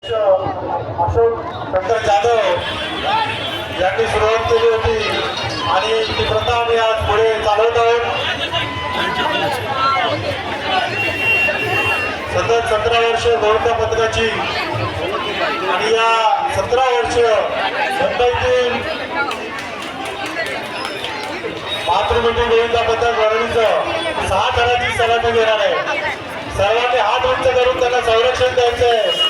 Ashok doctor Jadhav यांनी सुरुवात केली होती आणि ती प्रथा आम्ही आज पुढे चालवत आहोत. सतत 17 वर्ष गोविंदा पथकाची आणि या 17 वर्ष मुंबईतील मातृभूमी गोविंदा पथक वरणीचं 6 थराची सलामी देणार आहे. सर्वांनी हात उंच करून त्यांना संरक्षण द्यायचं आहे.